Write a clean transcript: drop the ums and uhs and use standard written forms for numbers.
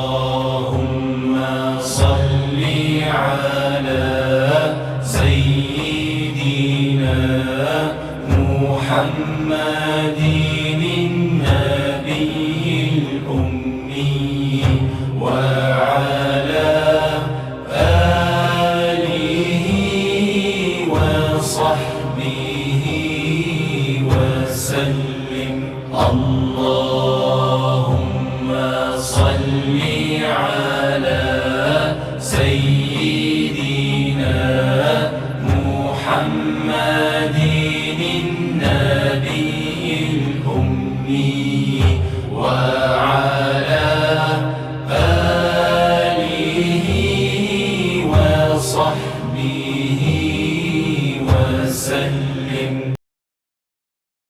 اللهم صل على سيدنا محمد النبي الأمي وعلى آله وصحبه وسلم. اللهم صل على سيدنا محمد النبي الأمي وعلى آله وصحبه